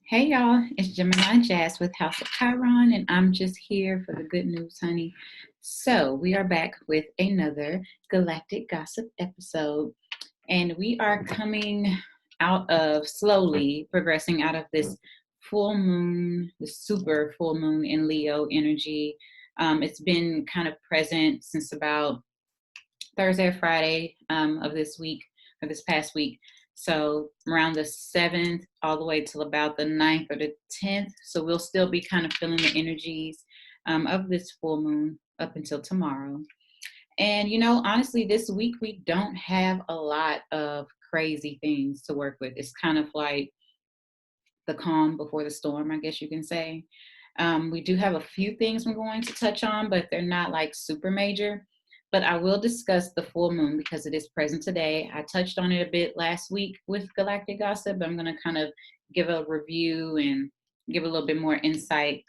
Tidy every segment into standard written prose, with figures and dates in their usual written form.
Hey y'all, it's Gemini Jazz with House of Chiron, and I'm just here for the good news, honey. So, we are back with another Galactic Gossip episode, and we are coming out of slowly progressing out of this full moon, the super full moon in Leo energy. It's been kind of present since about Thursday or Friday of this week or this past week. So around the 7th all the way till about the 9th or the 10th. So we'll still be kind of feeling the energies of this full moon up until tomorrow. And, honestly, this week we don't have a lot of crazy things to work with. It's kind of like the calm before the storm, I guess you can say. We do have a few things we're going to touch on, but they're not like super major. But I will discuss the full moon because it is present today. I touched on it a bit last week with Galactic Gossip, but I'm going to kind of give a review and give a little bit more insight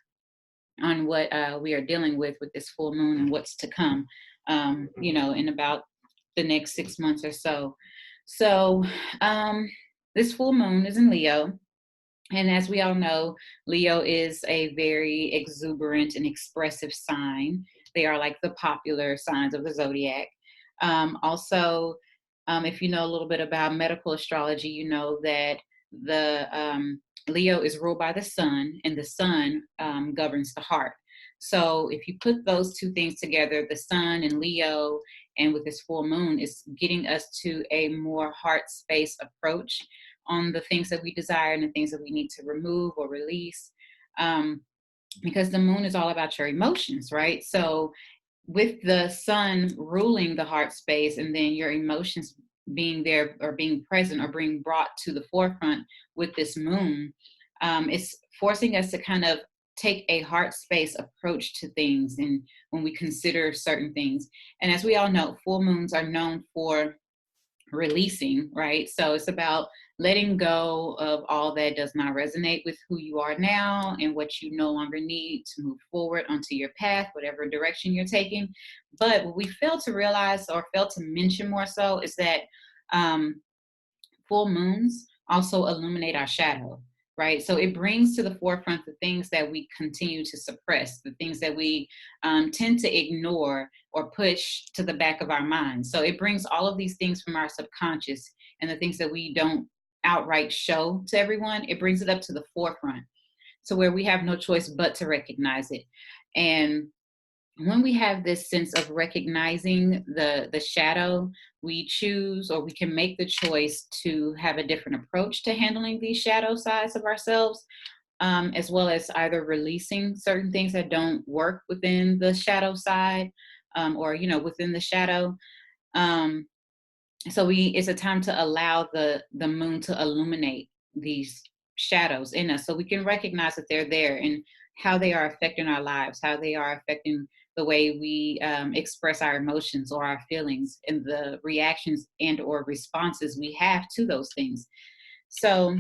on what we are dealing with this full moon and what's to come, in about the next 6 months or so. So, this full moon is in Leo. And as we all know, Leo is a very exuberant and expressive sign. They are like the popular signs of the zodiac. Also, if you know a little bit about medical astrology, you know that the Leo is ruled by the sun, and the sun governs the heart. So if you put those two things together, the sun and Leo, and with this full moon, is getting us to a more heart space approach on the things that we desire and the things that we need to remove or release. Um, because the moon is all about your emotions, right? So with the sun ruling the heart space and then your emotions being there or being present or being brought to the forefront with this moon, it's forcing us to kind of take a heart space approach to things and when we consider certain things. And as we all know, full moons are known for releasing, right? So it's about letting go of all that does not resonate with who you are now and what you no longer need to move forward onto your path, whatever direction you're taking. But what we fail to realize or fail to mention more so is that um, full moons also illuminate our shadow, right? So it brings to the forefront the things that we continue to suppress, the things that we tend to ignore or push to the back of our minds. So it brings all of these things from our subconscious and the things that we don't outright show to everyone, it brings it up to the forefront. So where we have no choice but to recognize it. And when we have this sense of recognizing the shadow, we choose or we can make the choice to have a different approach to handling these shadow sides of ourselves, as well as either releasing certain things that don't work within the shadow side, or within the shadow. um, so we it's a time to allow the moon to illuminate these shadows in us so we can recognize that they're there and how they are affecting our lives, how they are affecting the way we express our emotions or our feelings and the reactions and or responses we have to those things. So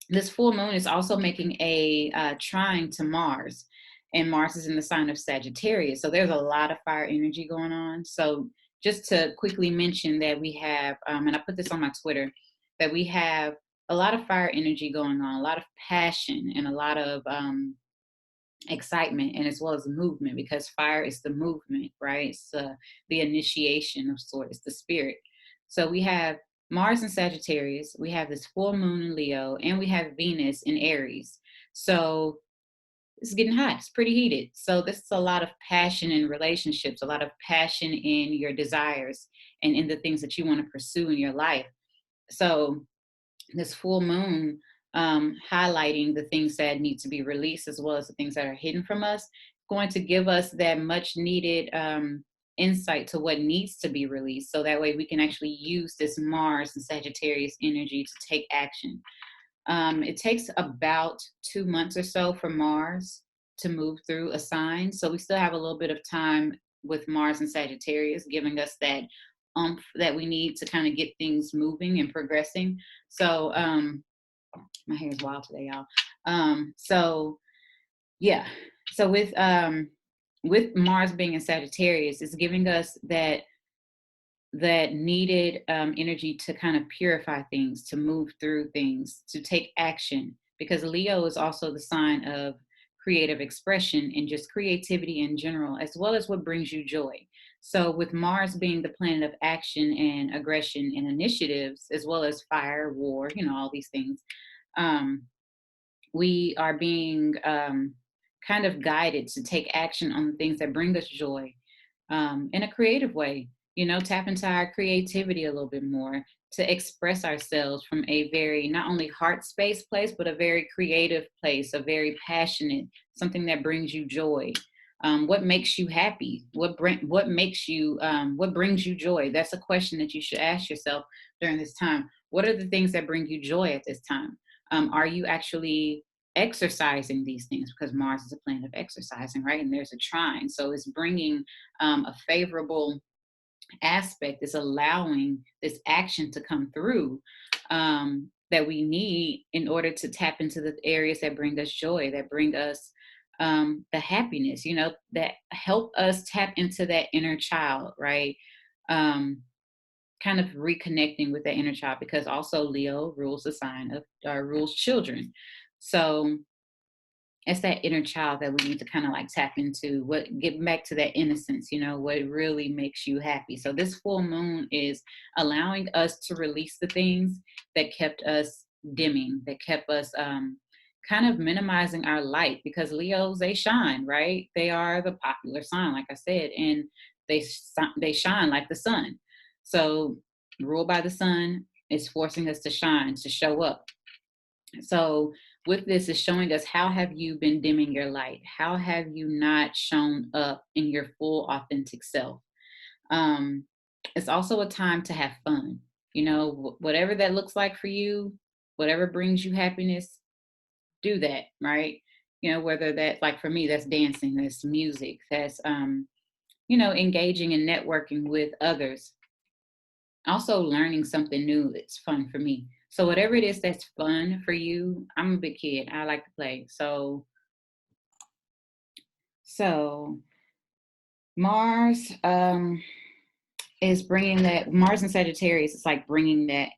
this full moon is also making a trine to Mars, and Mars is in the sign of Sagittarius. So there's a lot of fire energy going on. So just to quickly mention that we have, and I put this on my Twitter, that we have a lot of fire energy going on, a lot of passion, and a lot of excitement, and as well as movement, because fire is the movement, right? It's the initiation of sort. It's the spirit. So we have Mars in Sagittarius, we have this full moon in Leo, and we have Venus in Aries. So it's getting hot. It's pretty heated. So this is a lot of passion in relationships, a lot of passion in your desires and in the things that you want to pursue in your life. So this full moon highlighting the things that need to be released as well as the things that are hidden from us, going to give us that much needed insight to what needs to be released. So that way we can actually use this Mars and Sagittarius energy to take action. It takes about 2 months or so for Mars to move through a sign. So we still have a little bit of time with Mars and Sagittarius, giving us that that we need to kind of get things moving and progressing. So my hair is wild today, y'all. So yeah. So with Mars being in Sagittarius, it's giving us that needed energy to kind of purify things, to move through things, to take action, because Leo is also the sign of creative expression and just creativity in general, as well as what brings you joy. So, with Mars being the planet of action and aggression and initiatives, as well as fire, war, all these things, um, we are being kind of guided to take action on the things that bring us joy in a creative way. Tap into our creativity a little bit more to express ourselves from a very not only heart space place, but a very creative place, a very passionate, something that brings you joy. What makes you happy? What brings you joy? That's a question that you should ask yourself during this time. What are the things that bring you joy at this time? Are you actually exercising these things, because Mars is a planet of exercising, right? And there's a trine, so it's bringing a favorable aspect. It's allowing this action to come through that we need in order to tap into the areas that bring us joy, that bring us the happiness, that help us tap into that inner child, right? Um, Kind of reconnecting with that inner child, because also Leo rules the sign of rules children. So it's that inner child that we need to kind of like tap into, get back to that innocence, what really makes you happy. So this full moon is allowing us to release the things that kept us dimming, that kept us kind of minimizing our light, because Leos, they shine, right? They are the popular sign, like I said, and they shine like the sun. So ruled by the sun is forcing us to shine, to show up. So with this is showing us, how have you been dimming your light? How have you not shown up in your full authentic self? Um, it's also a time to have fun. Whatever that looks like for you, whatever brings you happiness, do that, right? Whether that, like for me, that's dancing, that's music, that's engaging and networking with others. Also learning something new that's fun for me. So whatever it is that's fun for you, I'm a big kid. I like to play. So Mars is bringing that. Mars and Sagittarius is like bringing that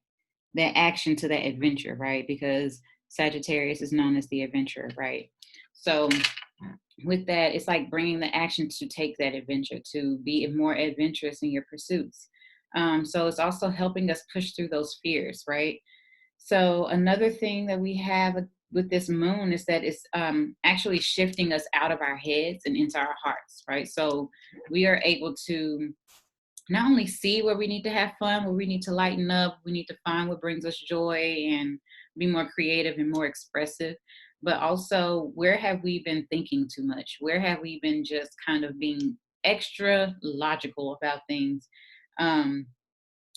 action to that adventure, right? Because Sagittarius is known as the adventurer, right? So with that, it's like bringing the action to take that adventure, to be more adventurous in your pursuits. So it's also helping us push through those fears, right? So another thing that we have with this moon is that it's actually shifting us out of our heads and into our hearts, right? So we are able to not only see where we need to have fun, where we need to lighten up, we need to find what brings us joy and be more creative and more expressive, but also, where have we been thinking too much? Where have we been just kind of being extra logical about things? Um,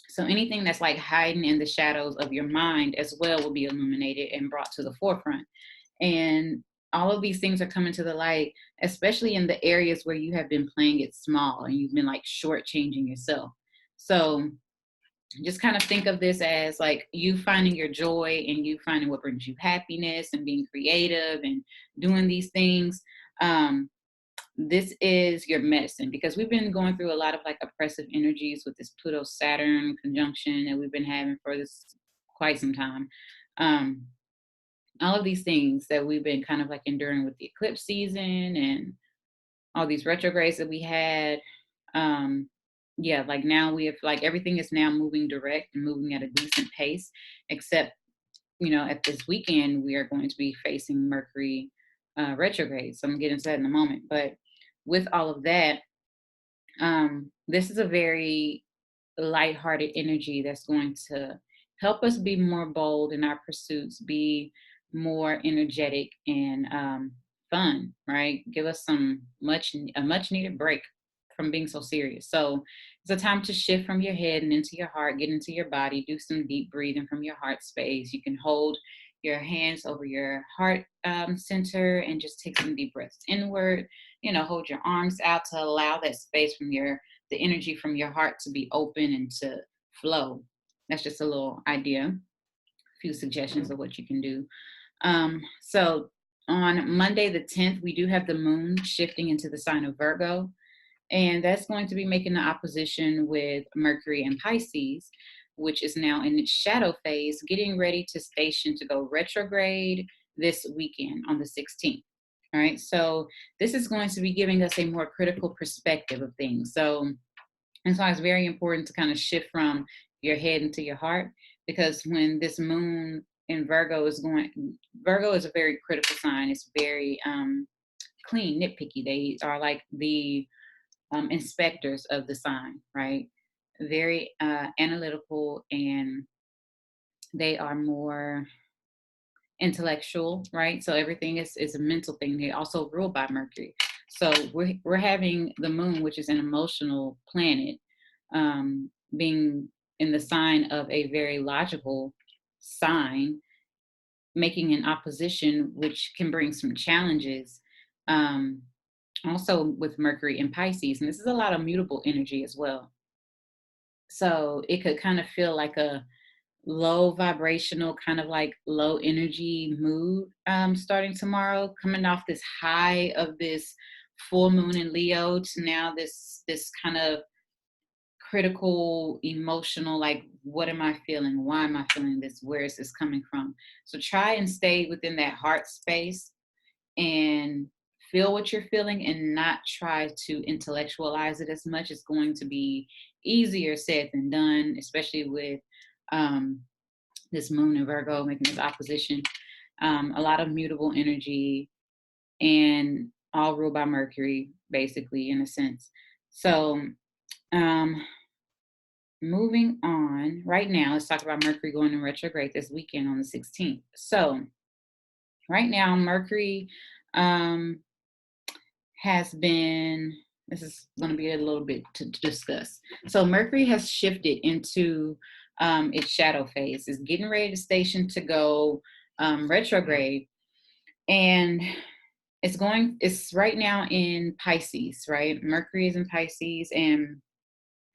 so anything that's like hiding in the shadows of your mind as well will be illuminated and brought to the forefront. And all of these things are coming to the light, especially in the areas where you have been playing it small and you've been like shortchanging yourself. So just kind of think of this as like you finding your joy and you finding what brings you happiness and being creative and doing these things. This is your medicine, because we've been going through a lot of like oppressive energies with this Pluto Saturn conjunction that we've been having for this quite some time. Um, all of these things that we've been kind of like enduring with the eclipse season and all these retrogrades that we had. Um, yeah, like now we have like everything is now moving direct and moving at a decent pace, except at this weekend we are going to be facing Mercury retrograde. So I'm gonna get into that in a moment. But with all of that, this is a very lighthearted energy that's going to help us be more bold in our pursuits, be more energetic and fun, right? Give us a much needed break from being so serious. So it's a time to shift from your head and into your heart, get into your body, do some deep breathing from your heart space. You can hold your hands over your heart center and just take some deep breaths inward. Hold your arms out to allow that space from the energy from your heart to be open and to flow. That's just a little idea, a few suggestions of what you can do. So on Monday the 10th, we do have the moon shifting into the sign of Virgo, and that's going to be making the opposition with Mercury and Pisces. which is now in its shadow phase, getting ready to station to go retrograde this weekend on the 16th. All right. So this is going to be giving us a more critical perspective of things. So and so it's very important to kind of shift from your head into your heart, because when this moon in Virgo is going, Virgo is a very critical sign. It's very clean, nitpicky. They are like the inspectors of the sign, right? Very analytical, and they are more intellectual, right? So everything is a mental thing. They also ruled by Mercury. So we're having the moon, which is an emotional planet, being in the sign of a very logical sign, making an opposition, which can bring some challenges. Um, Also with Mercury in Pisces, and this is a lot of mutable energy as well. So it could kind of feel like a low vibrational, kind of like low energy mood starting tomorrow, coming off this high of this full moon in Leo to now this kind of critical emotional, like, what am I feeling, why am I feeling this, where is this coming from? So try and stay within that heart space and feel what you're feeling, and not try to intellectualize it as much. It's going to be easier said than done, especially with um, this moon in Virgo making this opposition. A lot of mutable energy, and all ruled by Mercury, basically, in a sense. So, um, moving on right now, let's talk about Mercury going in retrograde this weekend on the 16th. So, right now, Mercury um, has been, this is going to be a little bit to discuss. So Mercury has shifted into its shadow phase. It's getting ready to station to go retrograde. And it's right now in Pisces, right? Mercury is in Pisces, and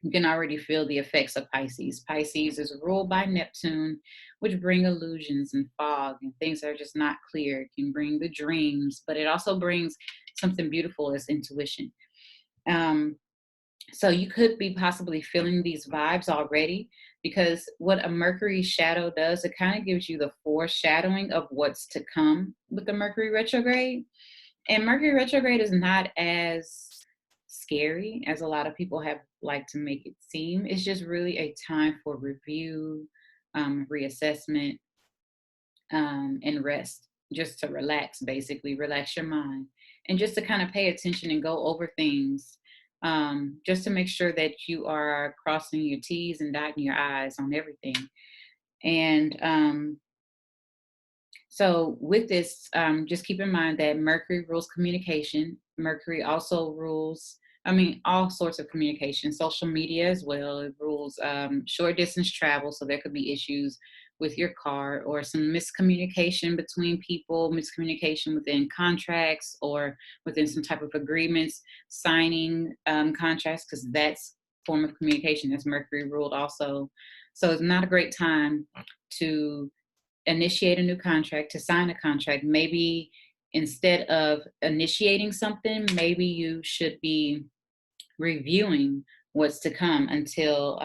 you can already feel the effects of Pisces. Pisces is ruled by Neptune, which bring illusions and fog and things that are just not clear. It can bring the dreams, but it also brings something beautiful as intuition. Um, so you could be possibly feeling these vibes already, because what a Mercury shadow does, it kind of gives you the foreshadowing of what's to come with the Mercury retrograde. And Mercury retrograde is not as scary as a lot of people have like to make it seem. It's just really a time for review, reassessment, and rest, just to relax, basically, relax your mind, and just to kind of pay attention and go over things, just to make sure that you are crossing your T's and dotting your I's on everything. And so with this, just keep in mind that Mercury rules communication. Mercury also rules, I mean, all sorts of communication, social media as well. It rules short distance travel. So there could be issues with your car, or some miscommunication between people, miscommunication within contracts or within some type of agreements, signing contracts, because that's form of communication that's Mercury ruled also. So it's not a great time to initiate a new contract, to sign a contract. Maybe instead of initiating something, maybe you should be reviewing what's to come until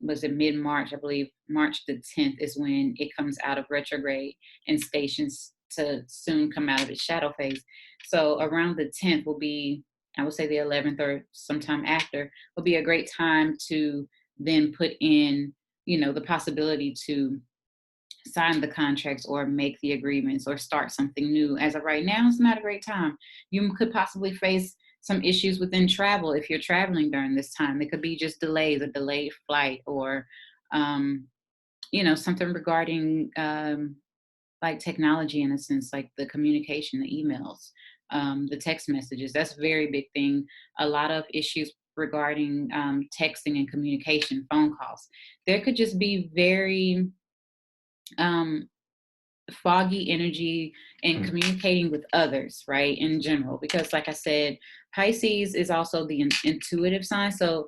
was it mid-March? I believe March the 10th is when it comes out of retrograde and stations to soon come out of its shadow phase. So around the 10th will be, I would say the 11th or sometime after, will be a great time to then put in, the possibility to sign the contracts or make the agreements or start something new. As of right now, it's not a great time. You could possibly face some issues within travel if you're traveling during this time. It could be just delays, a delayed flight, or something regarding like technology, in a sense, like the communication, the emails, the text messages. That's a very big thing. A lot of issues regarding texting and communication, phone calls. There could just be very um, foggy energy and communicating with others, right, in general. Because, like I said, Pisces is also the intuitive sign. So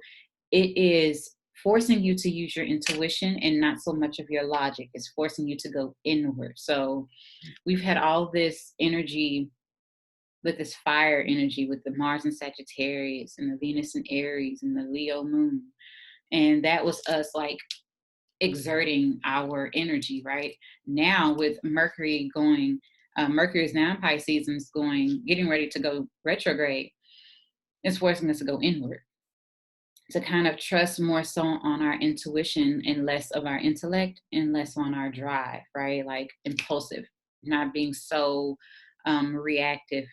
it is forcing you to use your intuition and not so much of your logic. It's forcing you to go inward. So we've had all this energy with this fire energy with the Mars and Sagittarius and the Venus and Aries and the Leo moon. And that was us like exerting our energy, right? Now with Mercury going, Mercury is now in Pisces and it's getting ready to go retrograde. It's forcing us to go inward, to kind of trust more so on our intuition and less of our intellect and less on our drive, right? Like impulsive, not being so reactive,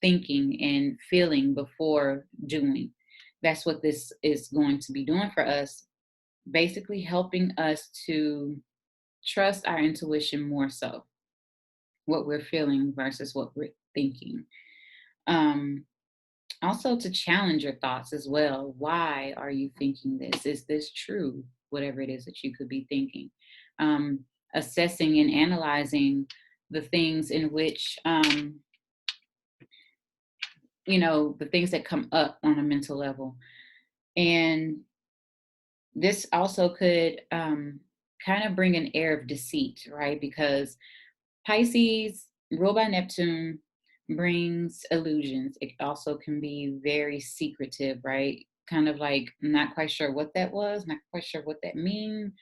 thinking and feeling before doing. That's what this is going to be doing for us, basically helping us to trust our intuition more so, what we're feeling versus what we're thinking. Um, Also to challenge your thoughts as well. Why are you thinking this? Is this true? Whatever it is that you could be thinking. Um, Assessing and analyzing the things in which, the things that come up on a mental level. And this also could kind of bring an air of deceit, right? Because Pisces, ruled by Neptune, brings illusions. It also can be very secretive, right? Kind of like not quite sure what that was, not quite sure what that mean,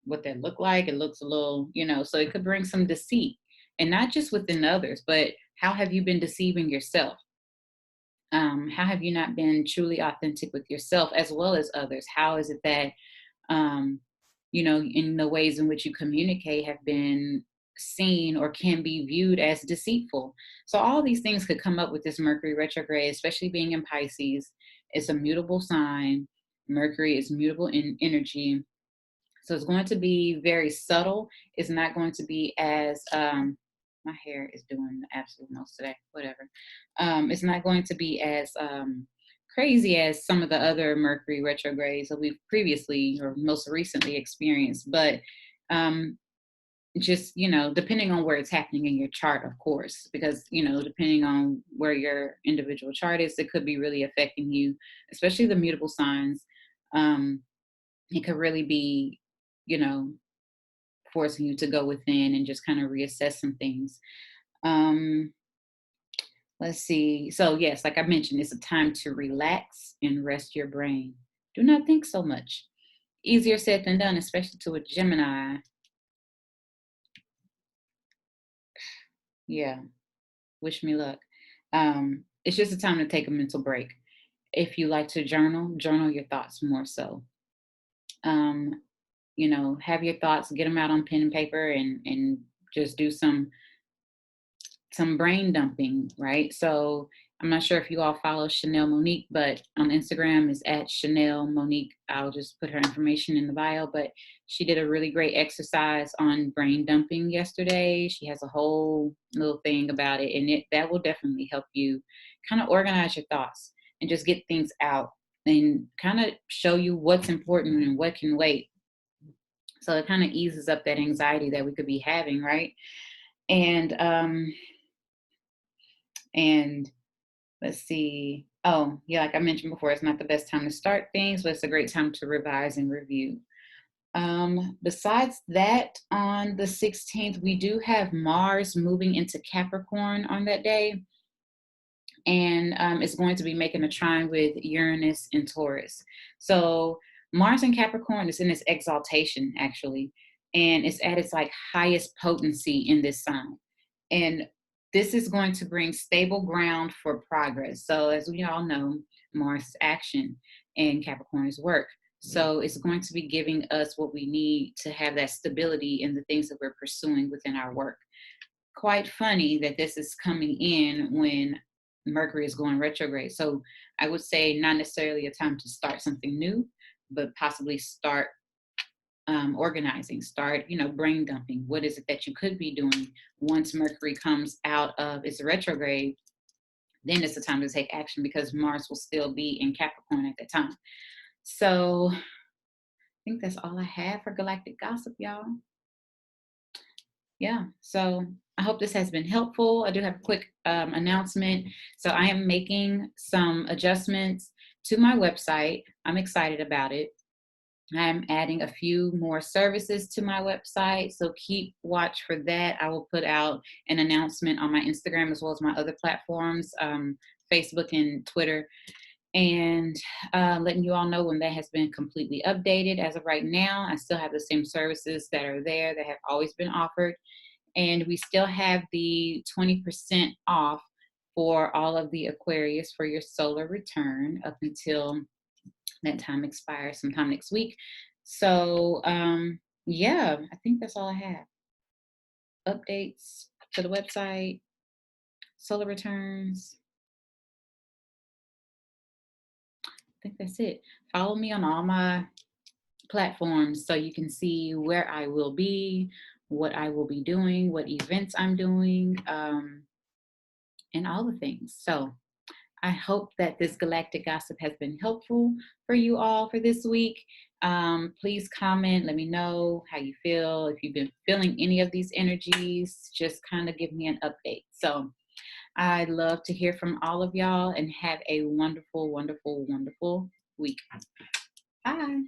what that looked like. It looks a little, so it could bring some deceit. And not just within others, but how have you been deceiving yourself? How have you not been truly authentic with yourself as well as others? How is it that um, in the ways in which you communicate have been seen or can be viewed as deceitful? So all these things could come up with this Mercury retrograde, especially being in Pisces. It's a mutable sign. Mercury is mutable in energy. So it's going to be very subtle. It's not going to be as my hair is doing the absolute most today. Whatever. It's not going to be as crazy as some of the other Mercury retrogrades that we've previously or most recently experienced. But just depending on where it's happening in your chart, of course, because depending on where your individual chart is, it could be really affecting you, especially the mutable signs. It could really be you know, forcing you to go within and just kind of reassess some things. Um, let's see. So, yes, like I mentioned, it's a time to relax and rest your brain. Do not think so much. Easier said than done, especially to a Gemini. Yeah, wish me luck. It's just a time to take a mental break. If you like to journal your thoughts more so. Um, have your thoughts, get them out on pen and paper and just do some brain dumping, right? So I'm not sure if you all follow Chanel Monique, but on Instagram is at Chanel Monique. I'll just put her information in the bio, but she did a really great exercise on brain dumping yesterday. She has a whole little thing about it, and that will definitely help you kind of organize your thoughts and just get things out and kind of show you what's important and what can wait. So it kind of eases up that anxiety that we could be having, right? And let's see. Oh, yeah, like I mentioned before, it's not the best time to start things, but it's a great time to revise and review. Besides that, on the 16th, we do have Mars moving into Capricorn on that day. And it's going to be making a trine with Uranus and Taurus. So Mars in Capricorn is in its exaltation, actually, and it's at its like highest potency in this sign. And this is going to bring stable ground for progress. So as we all know, Mars is action and Capricorn is work. So it's going to be giving us what we need to have that stability in the things that we're pursuing within our work. Quite funny that this is coming in when Mercury is going retrograde. So I would say not necessarily a time to start something new, but possibly start organizing, start, brain dumping. What is it that you could be doing once Mercury comes out of its retrograde? Then it's the time to take action because Mars will still be in Capricorn at that time. So I think that's all I have for Galactic Gossip, y'all. Yeah, so I hope this has been helpful. I do have a quick announcement. So I am making some adjustments to my website. I'm excited about it. I'm adding a few more services to my website, so keep watch for that. I will put out an announcement on my Instagram as well as my other platforms, Facebook and Twitter. and letting you all know when that has been completely updated. As of right now, I still have the same services that are there that have always been offered. And we still have the 20% off for all of the Aquarius for your solar return up until that time expires sometime next week. So, yeah, I think that's all I have. Updates to the website, solar returns. I think that's it. Follow me on all my platforms so you can see where I will be, what I will be doing, what events I'm doing, and all the things. So I hope that this galactic gossip has been helpful for you all for this week. Please comment, let me know how you feel. If you've been feeling any of these energies, just kind of give me an update. So I'd love to hear from all of y'all and have a wonderful, wonderful, wonderful week. Bye.